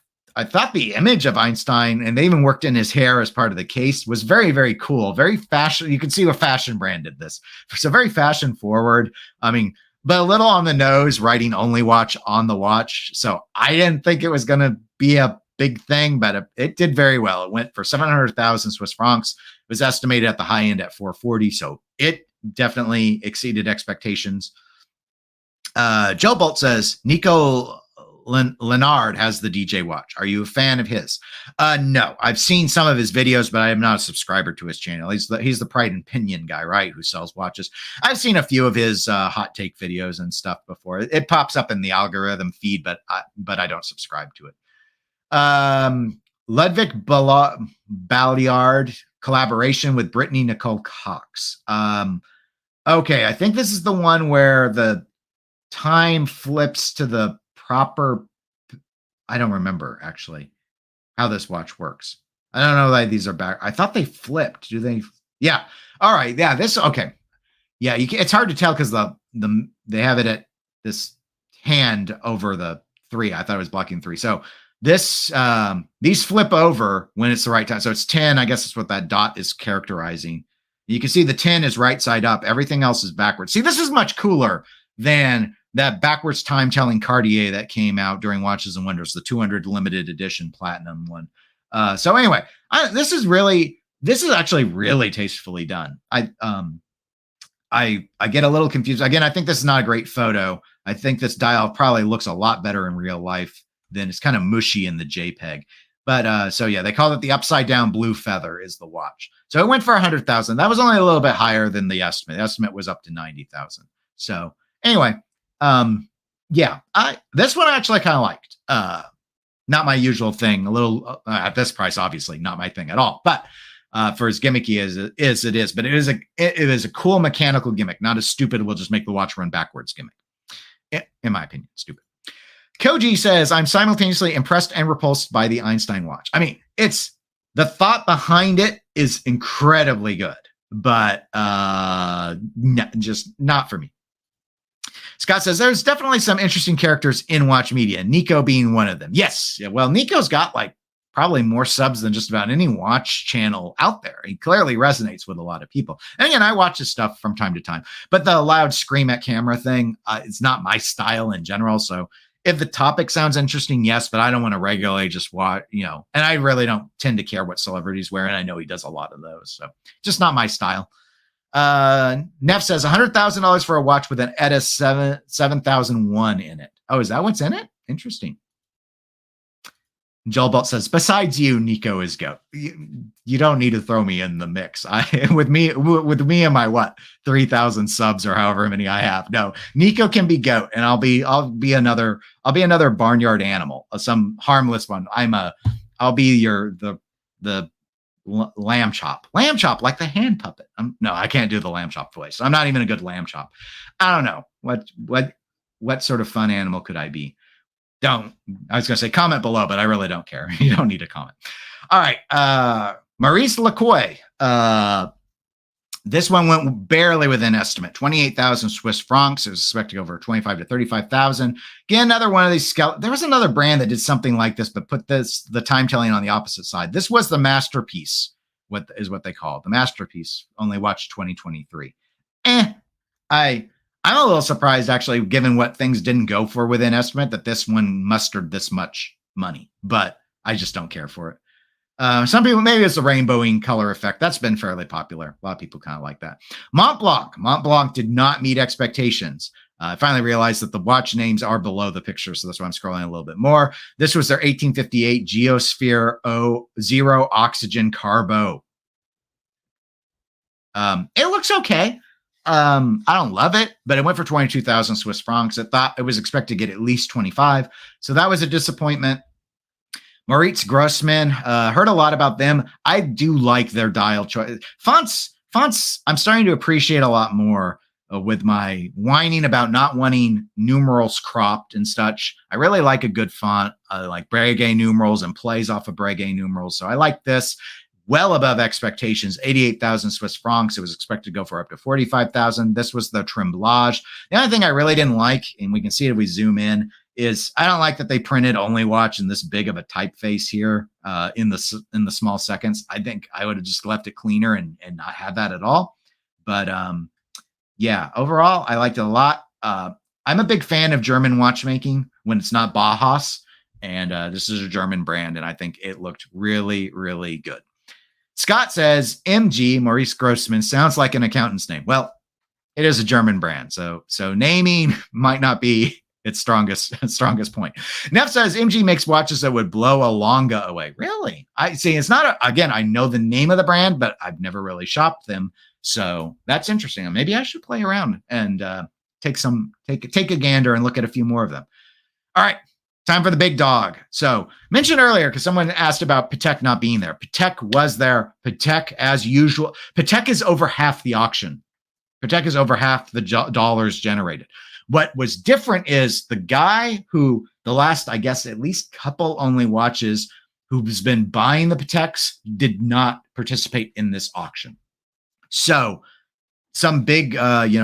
thought the image of Einstein, and they even worked in his hair as part of the case, was very, very cool. Very fashion. You can see what fashion brand did this. So very fashion forward. I mean, but a little on the nose, writing only watch on the watch. So I didn't think it was going to be a big thing, but it did very well. It went for 700,000 Swiss francs. It was estimated at the high end at 440. So it definitely exceeded expectations. Joe Bolt says, Nico Leonard has the DJ watch. Are you a fan of his? No, I've seen some of his videos, but I am not a subscriber to his channel. He's the Pride and Pinion guy, right? Who sells watches. I've seen a few of his hot take videos and stuff before. It pops up in the algorithm feed, but I don't subscribe to it. Ludwig Balliard collaboration with Brittany Nicole Cox. Okay, I think this is the one where the time flips to the proper, I don't remember actually how this watch works. I don't know that these are back. I thought they flipped. Do they? Yeah. All right. Yeah. This. Okay. Yeah. It's hard to tell because they have it at this hand over the 3. I thought it was blocking 3. So this these flip over when it's the right time. So it's 10. I guess that's what that dot is characterizing. You can see the 10 is right side up. Everything else is backwards. See, this is much cooler than that backwards time telling Cartier that came out during Watches and Wonders, the 200 limited edition platinum one. So anyway, this is actually really tastefully done. I get a little confused. Again, I think this is not a great photo. I think this dial probably looks a lot better in real life than it's kind of mushy in the JPEG. But so yeah, they call it the upside down blue feather is the watch. So it went for 100,000. That was only a little bit higher than the estimate. The estimate was up to 90,000. So anyway, yeah, this one I actually kind of liked. Not my usual thing. A little at this price, obviously not my thing at all. But for as gimmicky as it is. But it is a cool mechanical gimmick, not as stupid. We'll just make the watch run backwards gimmick. In my opinion, stupid. Koji says, I'm simultaneously impressed and repulsed by the Einstein watch. I mean, it's the thought behind it is incredibly good, but no, just not for me. Scott says, there's definitely some interesting characters in watch media, Nico being one of them. Yes. Yeah, well, Nico's got like probably more subs than just about any watch channel out there. He clearly resonates with a lot of people. And again, I watch his stuff from time to time, but the loud scream at camera thing, it's not my style in general. So if the topic sounds interesting, yes, but I don't want to regularly just watch, and I really don't tend to care what celebrities wear. And I know he does a lot of those. So just not my style. Neff says $100,000 for a watch with an ETA 7001 in it. Oh, is that what's in it? Interesting. Joel Bolt says, besides you, Nico is GOAT. You don't need to throw me in the mix. With me and my 3,000 subs or however many I have. No, Nico can be GOAT, and I'll be another barnyard animal, some harmless one. I'll be the lamb chop, like the hand puppet. No, I can't do the lamb chop voice. I'm not even a good lamb chop. I don't know what sort of fun animal could I be? I was going to say comment below, but I really don't care. You don't need to comment. All right. Maurice Lecoy. This one went barely within estimate, 28,000 Swiss francs. It was expected to go over 25 to 35,000. Again, another one of these. There was another brand that did something like this, but put the time telling on the opposite side. This was the masterpiece. What they call it. The masterpiece. Only watched 2023. I'm a little surprised, actually, given what things didn't go for within estimate, that this one mustered this much money, but I just don't care for it. Some people, maybe it's the rainbowing color effect. That's been fairly popular. A lot of people kind of like that. Mont Blanc did not meet expectations. I finally realized that the watch names are below the picture, so that's why I'm scrolling a little bit more. This was their 1858 Geosphere Zero Oxygen Carbo. It looks okay. I don't love it, but it went for 22,000 Swiss francs. It was expected to get at least 25. So that was a disappointment. Moritz Grossman, heard a lot about them. I do like their dial choice. Fonts, I'm starting to appreciate a lot more with my whining about not wanting numerals cropped and such. I really like a good font. I like Breguet numerals and plays off of Breguet numerals. So I like this. Well above expectations, 88,000 Swiss francs. It was expected to go for up to 45,000. This was the tremblage. The only thing I really didn't like, and we can see it if we zoom in, is I don't like that they printed only watch in this big of a typeface here in the small seconds. I think I would have just left it cleaner and not had that at all. But yeah, overall, I liked it a lot. I'm a big fan of German watchmaking when it's not Bauhaus, and this is a German brand, and I think it looked really, really good. Scott says, MG, Maurice Grossman, sounds like an accountant's name. Well, it is a German brand, so naming might not be its strongest point. Neff says, MG makes watches that would blow a Longa away. Really? I see. It's not, again, I know the name of the brand, but I've never really shopped them. So that's interesting. Maybe I should play around and take a gander and look at a few more of them. All right. Time for the big dog. So mentioned earlier, because someone asked about Patek not being there. Patek was there. Patek, as usual. Patek is over half the auction. Patek is over half the dollars generated. What was different is the guy who the last, I guess, at least couple only watches who's been buying the Pateks did not participate in this auction. So some big,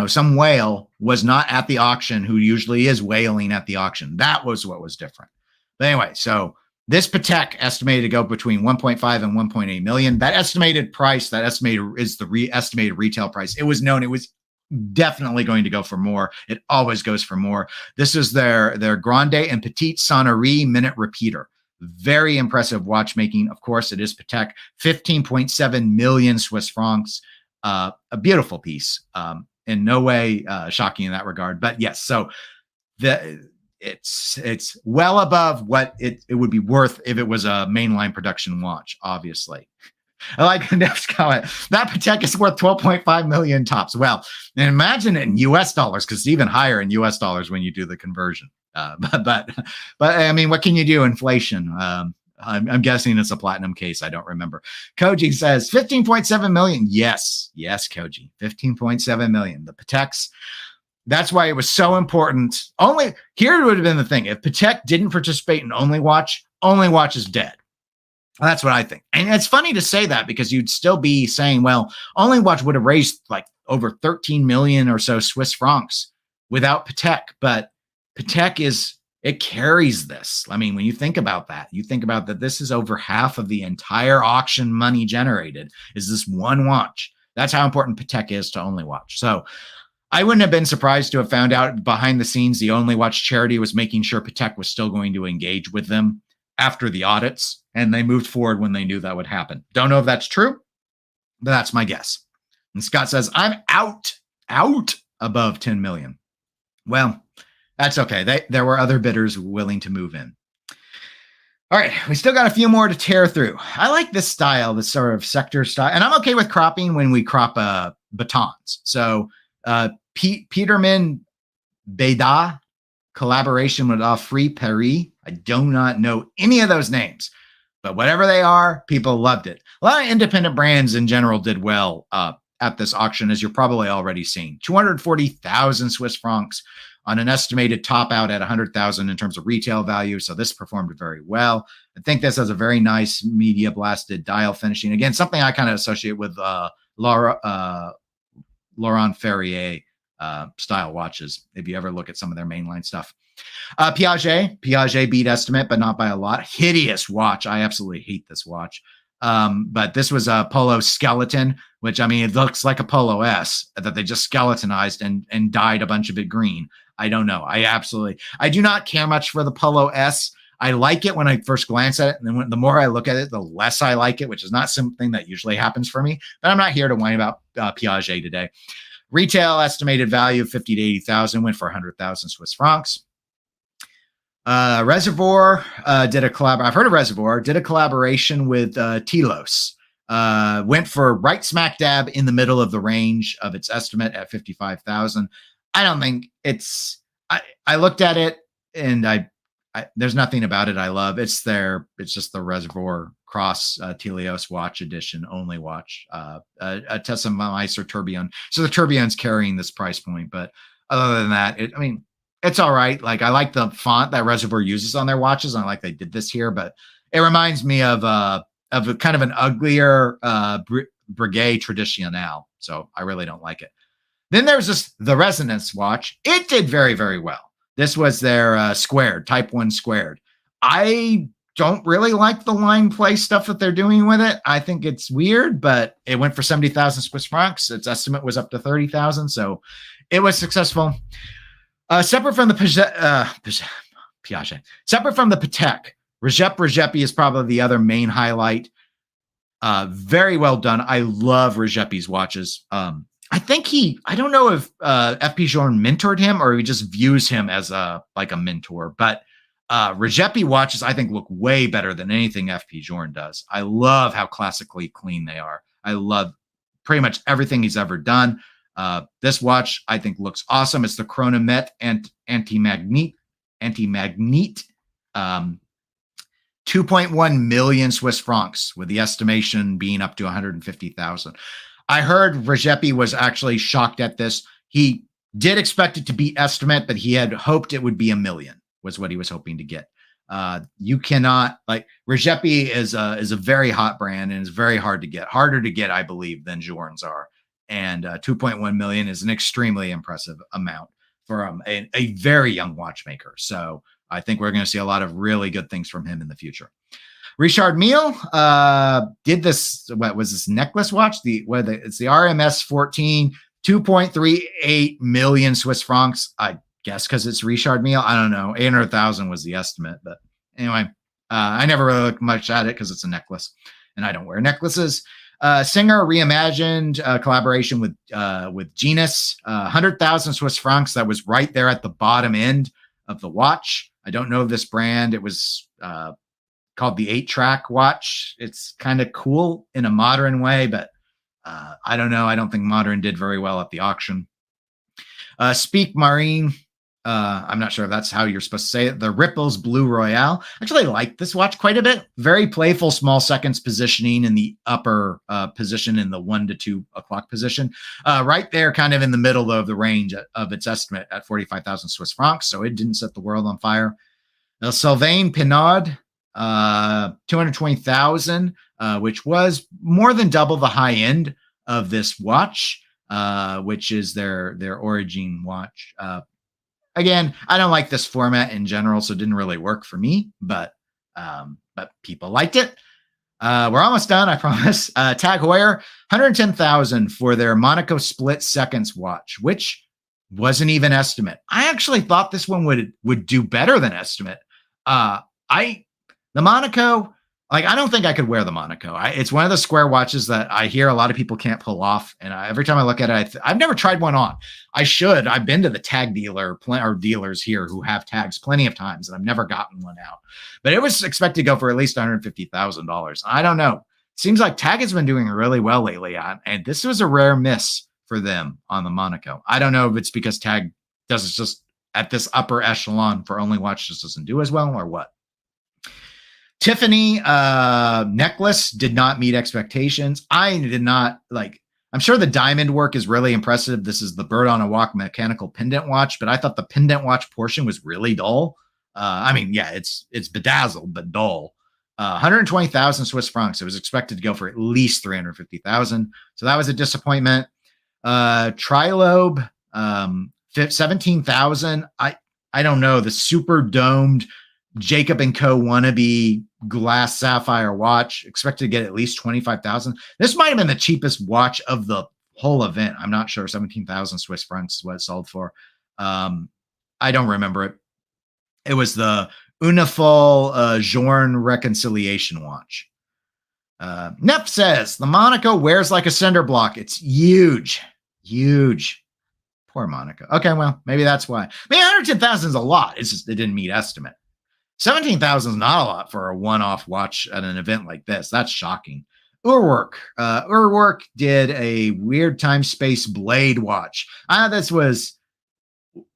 some whale was not at the auction who usually is whaling at the auction. That was what was different. But anyway, so this Patek estimated to go between 1.5 and 1.8 million. That estimated price, is the estimated retail price. It was known it was definitely going to go for more. It always goes for more. This is their Grande and Petite Sonnerie minute repeater. Very impressive watchmaking. Of course, it is Patek. 15.7 million Swiss francs. A beautiful piece. In no way shocking in that regard. But yes, so it's well above what it would be worth if it was a mainline production watch, obviously. I like the next comment. That Patek is worth 12.5 million tops. Well, and imagine it in US dollars, because it's even higher in US dollars when you do the conversion. But I mean, what can you do? Inflation. I'm guessing it's a platinum case. I don't remember. Koji says 15.7 million. Yes, Koji. 15.7 million. The Pateks. That's why it was so important. Here would have been the thing. If Patek didn't participate in Only Watch is dead. That's what I think. And it's funny to say that because you'd still be saying, well, Only Watch would have raised like over 13 million or so Swiss francs without Patek. But Patek it carries this. I mean, when you think about that, this is over half of the entire auction money generated is this one watch. That's how important Patek is to Only Watch. So I wouldn't have been surprised to have found out behind the scenes the Only Watch charity was making sure Patek was still going to engage with them after the audits, and they moved forward when they knew that would happen. Don't know if that's true, but that's my guess. And Scott says, I'm out above 10 million. Well, that's okay. There were other bidders willing to move in. All right, we still got a few more to tear through. I like this style, this sort of sector style, and I'm okay with cropping when we crop batons. So Peterman Beda, collaboration with Free Paris. I do not know any of those names, but whatever they are, people loved it. A lot of independent brands in general did well at this auction, as you're probably already seeing. 240,000 Swiss francs on an estimated top out at 100,000 in terms of retail value. So this performed very well. I think this has a very nice media blasted dial finishing. Again, something I kind of associate with Laurent Ferrier style watches, if you ever look at some of their mainline stuff. Piaget beat estimate, but not by a lot. Hideous watch. I absolutely hate this watch. But this was a Polo skeleton, which, I mean, it looks like a Polo S that they just skeletonized and dyed a bunch of it green. I don't know. I do not care much for the Polo S. I like it when I first glance at it. And then the more I look at it, the less I like it, which is not something that usually happens for me. But I'm not here to whine about Piaget today. Retail estimated value of 50 to 80,000 went for 100,000 Swiss francs. Reservoir did a collab. I've heard of Reservoir. Did a collaboration with Telos. Went for right smack dab in the middle of the range of its estimate at 55,000. I don't think it's. I looked at it and I there's nothing about it I love. It's just the Reservoir Cross Telios watch edition only watch. A Tessa Meister tourbillon. So the tourbillon's carrying this price point, but other than that, it's all right. Like, I like the font that Reservoir uses on their watches. I like they did this here, but it reminds me of a kind of an uglier Breguet Traditionnel. So I really don't like it. Then there's the Resonance watch. It did very, very well. This was their squared, Type 1 squared. I don't really like the line play stuff that they're doing with it. I think it's weird, but it went for 70,000 Swiss francs. Its estimate was up to 30,000, so it was successful. Separate from the Piaget, separate from the Patek, Régeppy is probably the other main highlight. Very well done. I love Régeppy's watches. I think I don't know if FP Journe mentored him or he just views him as a mentor, but Régeppy watches, I think, look way better than anything FP Journe does. I love how classically clean they are. I love pretty much everything he's ever done. This watch, I think, looks awesome. It's the Chronomet Anti-Magnet. 2.1 million Swiss francs, with the estimation being up to 150,000. I heard Régeppy was actually shocked at this. He did expect it to be estimate, but he had hoped it would be 1 million, was what he was hoping to get. You cannot, Régeppy is a very hot brand and is very hard to get. Harder to get, I believe, than Journe's are. And 2.1 million is an extremely impressive amount for a very young watchmaker. So I think we're going to see a lot of really good things from him in the future. Richard Mille did this. What was this necklace watch? It's the RMS 14, 2.38 million Swiss francs. I guess because it's Richard Mille. I don't know. 800,000 was the estimate. But anyway, I never really looked much at it because it's a necklace, and I don't wear necklaces. Singer reimagined collaboration with Genus, 100,000 Swiss francs. That was right there at the bottom end of the watch. I don't know this brand. It was called the 8-track watch. It's kind of cool in a modern way, but I don't know. I don't think modern did very well at the auction. Speak Marine. I'm not sure if that's how you're supposed to say it. The Ripples Blue Royale. Actually, I like this watch quite a bit. Very playful small seconds positioning in the upper position in the 1 to 2 o'clock position. Right there, kind of in the middle of the range of its estimate at 45,000 Swiss francs. So it didn't set the world on fire. Sylvain Pinard, 220,000, which was more than double the high end of this watch, which is their Origin watch. Again, I don't like this format in general, so it didn't really work for me, but people liked it. We're almost done, I promise. Tag Heuer, 110,000 for their Monaco split seconds watch, which was an even estimate. I actually thought this one would do better than estimate. The Monaco, I don't think I could wear the Monaco. It's one of the square watches that I hear a lot of people can't pull off. And every time I look at it, I've never tried one on. I should. I've been to the tag dealer or dealers here who have tags plenty of times, and I've never gotten one out. But it was expected to go for at least $150,000. I don't know. Seems like Tag has been doing really well lately, and this was a rare miss for them on the Monaco. I don't know if it's because Tag does it just at this upper echelon for only watches doesn't do as well or what. Tiffany necklace did not meet expectations. I did not I'm sure the diamond work is really impressive. This is the Bird on a Walk mechanical pendant watch, but I thought the pendant watch portion was really dull. It's bedazzled, but dull. 120,000 Swiss francs. It was expected to go for at least 350,000. So that was a disappointment. Trilobe, 17,000. I don't know. The super domed Jacob & Co. wannabe glass sapphire watch, expected to get at least 25,000. This might have been the cheapest watch of the whole event. I'm not sure. 17,000 Swiss francs is what it sold for. I don't remember it. It was the Unifol Journe reconciliation watch. Neff says the Monaco wears like a cinder block. It's huge. Poor Monaco. Okay, well, maybe that's why. 110,000 is a lot. It's just it didn't meet estimate. 17,000 is not a lot for a one-off watch at an event like this. That's shocking. Urwerk. Urwerk did a weird time-space blade watch. This was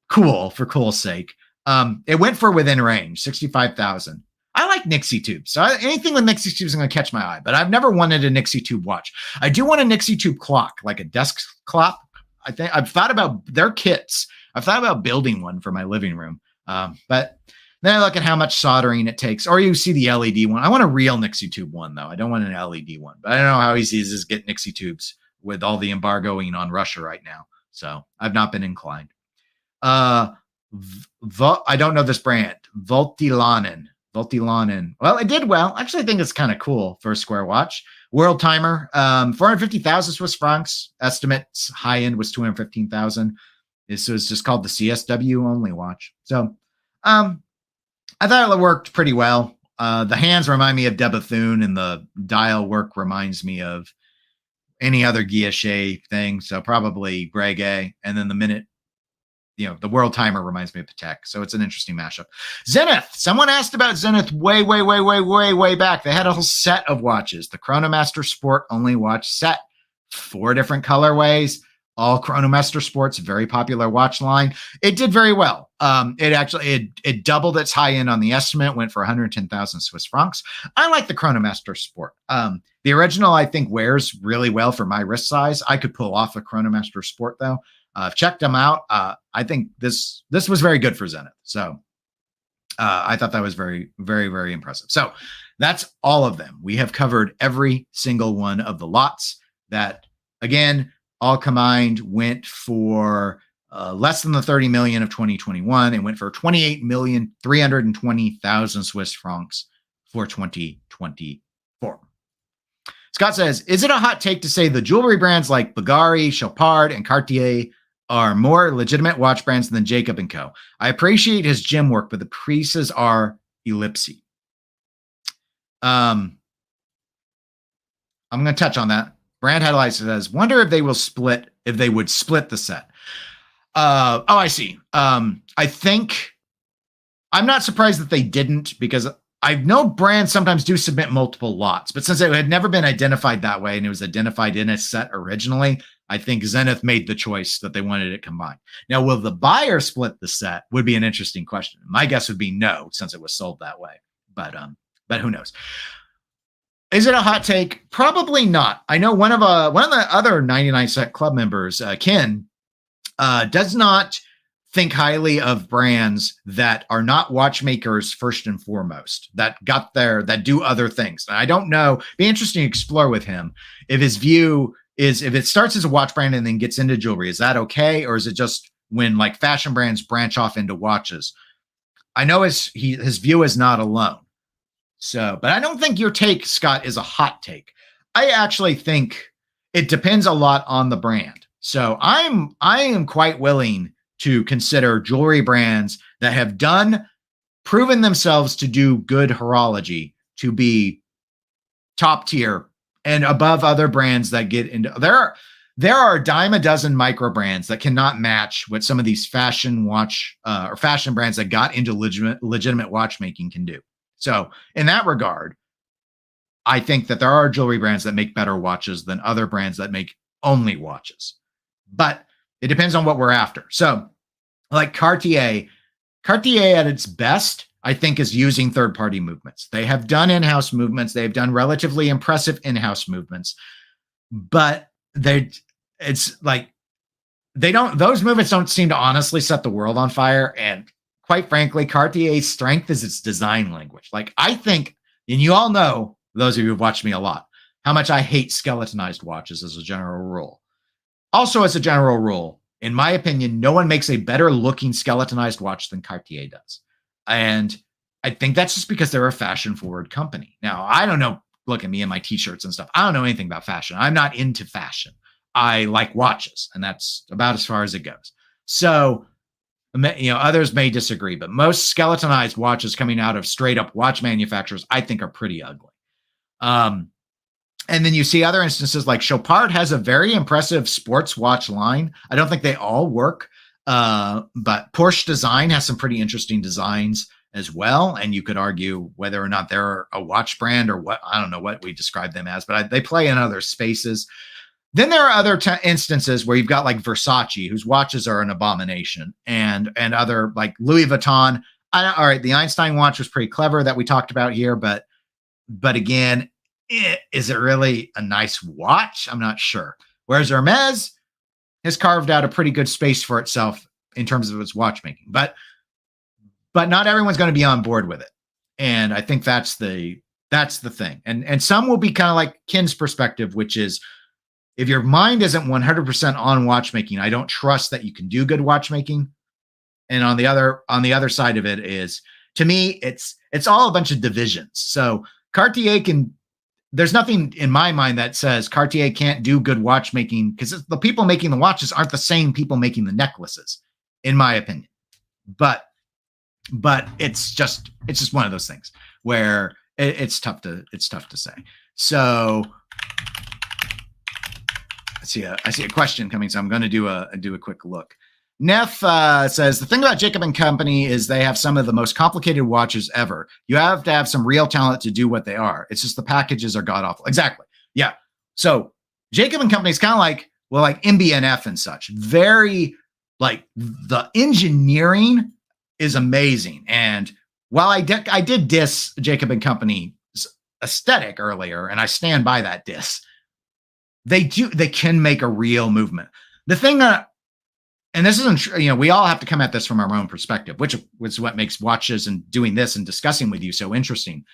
cool for cool's sake. It went for within range, 65,000. I like Nixie tubes. So anything with Nixie tubes is going to catch my eye, but I've never wanted a Nixie tube watch. I do want a Nixie tube clock, like a desk clock. I think I've thought about their kits. I've thought about building one for my living room. But then I look at how much soldering it takes, or you see the LED one. I want a real Nixie tube one though. I don't want an LED one, but I don't know how easy it is to get Nixie tubes with all the embargoing on Russia right now. So I've not been inclined. I don't know this brand, Voltilanen. Well, it did well. Actually, I think it's kind of cool for a square watch. World timer, 450,000 Swiss francs. Estimates high end was 215,000. This was just called the CSW only watch. So, I thought it worked pretty well. The hands remind me of De Bethune, and the dial work reminds me of any other Guilloche thing. So probably Breguet, and then the minute. The world timer reminds me of Patek. So it's an interesting mashup. Zenith. Someone asked about Zenith way back. They had a whole set of watches. The Chronomaster Sport only watch set. 4 different colorways. All Chronomaster Sports, very popular watch line. It did very well. It doubled its high end on the estimate, went for 110,000 Swiss francs. I like the Chronomaster Sport. The original, I think, wears really well for my wrist size. I could pull off a Chronomaster Sport, though. I've checked them out. I think this was very good for Zenith. So I thought that was very, very, very impressive. So that's all of them. We have covered every single one of the lots that, again, all combined went for less than the 30 million of 2021 and went for 28,320,000 Swiss francs for 2024. Scott says, is it a hot take to say the jewelry brands like Bulgari, Chopard, and Cartier are more legitimate watch brands than Jacob & Co.? I appreciate his gym work, but the pieces are ellipsy. I'm going to touch on that. Brand Headlights says, wonder if they would split the set. I see. I think I'm not surprised that they didn't, because I know brands sometimes do submit multiple lots, but since it had never been identified that way and it was identified in a set originally, I think Zenith made the choice that they wanted it combined. Now, will the buyer split the set would be an interesting question. My guess would be no, since it was sold that way, but who knows? Is it a hot take? Probably not. I know one of the other 99 Cent Club members, Ken, does not think highly of brands that are not watchmakers first and foremost, that do other things. And I don't know. Be interesting to explore with him if his view is, if it starts as a watch brand and then gets into jewelry, is that okay? Or is it just when like fashion brands branch off into watches? I know his view is not alone. So, but I don't think your take, Scott, is a hot take. I actually think it depends a lot on the brand. So I am quite willing to consider jewelry brands that have proven themselves to do good horology to be top tier and above other brands that get into there are a dime a dozen micro brands that cannot match what some of these fashion watch or fashion brands that got into legitimate watchmaking can do. So in that regard, I think that there are jewelry brands that make better watches than other brands that make only watches, but it depends on what we're after. So like Cartier at its best, I think, is using third-party movements. They have done in-house movements. They've done relatively impressive in-house movements, but those movements don't seem to honestly set the world on fire. And quite frankly, Cartier's strength is its design language. Like, I think, and you all know, those of you who've watched me a lot, how much I hate skeletonized watches as a general rule. Also, as a general rule, in my opinion, no one makes a better looking skeletonized watch than Cartier does. And I think that's just because they're a fashion forward company. Now, I don't know, look at me and my t-shirts and stuff. I don't know anything about fashion. I'm not into fashion. I like watches, and that's about as far as it goes. So, others may disagree, but most skeletonized watches coming out of straight up watch manufacturers, I think, are pretty ugly. And then you see other instances like Chopard has a very impressive sports watch line. I don't think they all work, but Porsche Design has some pretty interesting designs as well. And you could argue whether or not they're a watch brand or what. I don't know what we describe them as, but they play in other spaces. Then there are other instances where you've got like Versace, whose watches are an abomination, and other like Louis Vuitton. All right, the Einstein watch was pretty clever that we talked about here, but again, is it really a nice watch? I'm not sure. Whereas Hermes has carved out a pretty good space for itself in terms of its watchmaking, but not everyone's going to be on board with it, and I think that's the thing. And some will be kind of like Ken's perspective, which is, if your mind isn't 100% on watchmaking, I don't trust that you can do good watchmaking. And on the other side of it is, to me, it's all a bunch of divisions. So Cartier there's nothing in my mind that says Cartier can't do good watchmaking, because the people making the watches aren't the same people making the necklaces, in my opinion. But it's just one of those things where it's tough to say. So I see a question coming, so I'm going to do a quick look. Neff says, the thing about Jacob and Company is they have some of the most complicated watches ever. You have to have some real talent to do what they are. It's just the packages are god awful. Exactly. Yeah. So Jacob and Company is kind of like, well, like MBNF and such. Very, like, the engineering is amazing. And while I did diss Jacob and Company's aesthetic earlier, and I stand by that diss, they can make a real movement. The thing that, and this isn't, we all have to come at this from our own perspective, which is what makes watches and doing this and discussing with you so interesting.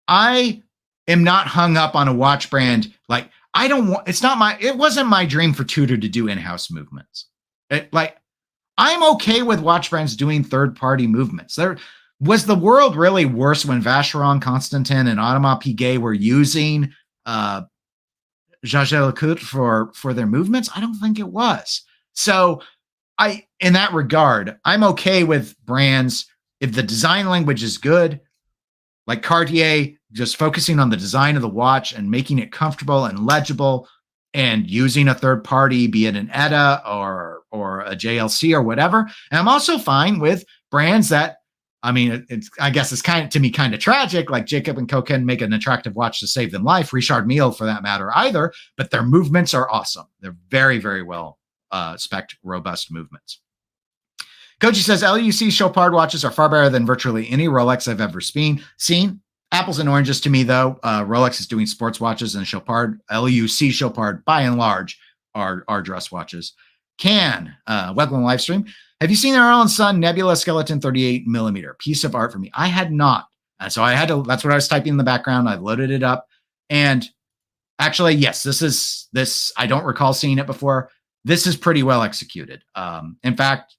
I am not hung up on a watch brand. Like, it wasn't my dream for Tudor to do in-house movements. I'm okay with watch brands doing third-party movements. Was the world really worse when Vacheron Constantin and Audemars Piguet were using Jaeger LeCoultre for their movements? I don't think it was. So in that regard, I'm okay with brands if the design language is good, like Cartier, just focusing on the design of the watch and making it comfortable and legible, and using a third party, be it an ETA or a JLC or whatever. And I'm also fine with brands that, I guess it's kind of tragic, like Jacob and Co. can make an attractive watch to save them life, Richard Mille for that matter either, but their movements are awesome. They're very, very well spec robust movements. Koji says, LUC Chopard watches are far better than virtually any Rolex I've ever seen. Apples and oranges to me, though. Rolex is doing sports watches, and Chopard, LUC Chopard, by and large, are dress watches. Welcome to live stream. Have you seen our own son Nebula Skeleton 38 millimeter? Piece of art for me. I had not. So I had to, that's what I was typing in the background. I loaded it up. And actually, yes, this, I don't recall seeing it before. This is pretty well executed. In fact,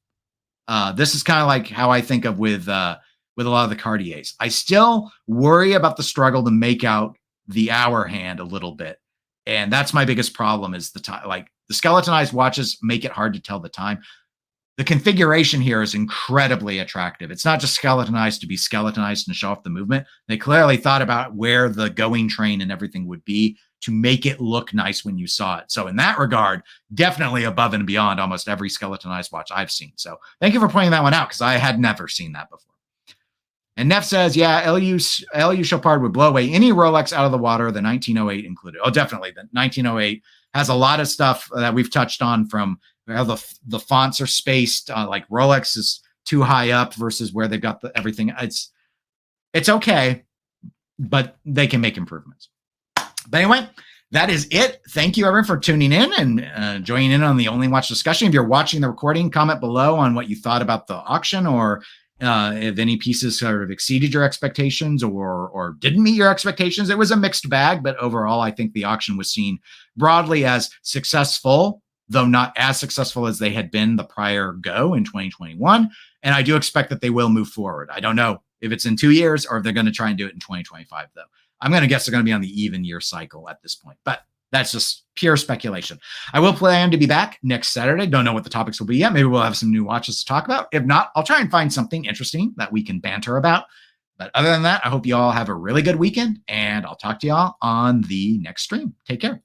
this is kind of like how I think of with a lot of the Cartiers. I still worry about the struggle to make out the hour hand a little bit. And that's my biggest problem, is the time. Like, the skeletonized watches make it hard to tell the time. The configuration here is incredibly attractive. It's not just skeletonized to be skeletonized and show off the movement. They clearly thought about where the going train and everything would be to make it look nice when you saw it. So in that regard, definitely above and beyond almost every skeletonized watch I've seen. So thank you for pointing that one out, because I had never seen that before. And Neff says, yeah, LU Chopard would blow away any Rolex out of the water, the 1908 included. Oh, definitely. The 1908 has a lot of stuff that we've touched on, from how the fonts are spaced. Like Rolex is too high up versus where they've got everything. It's okay, but they can make improvements. But anyway, that is it. Thank you, everyone, for tuning in and joining in on the Only Watch discussion. If you're watching the recording, comment below on what you thought about the auction, or if any pieces sort of exceeded your expectations or didn't meet your expectations. It was a mixed bag, but overall, I think the auction was seen broadly as successful, though not as successful as they had been the prior go in 2021. And I do expect that they will move forward. I don't know if it's in 2 years or if they're going to try and do it in 2025, though. I'm going to guess they're going to be on the even year cycle at this point, but that's just pure speculation. I will plan to be back next Saturday. Don't know what the topics will be yet. Maybe we'll have some new watches to talk about. If not, I'll try and find something interesting that we can banter about. But other than that, I hope you all have a really good weekend, and I'll talk to y'all on the next stream. Take care.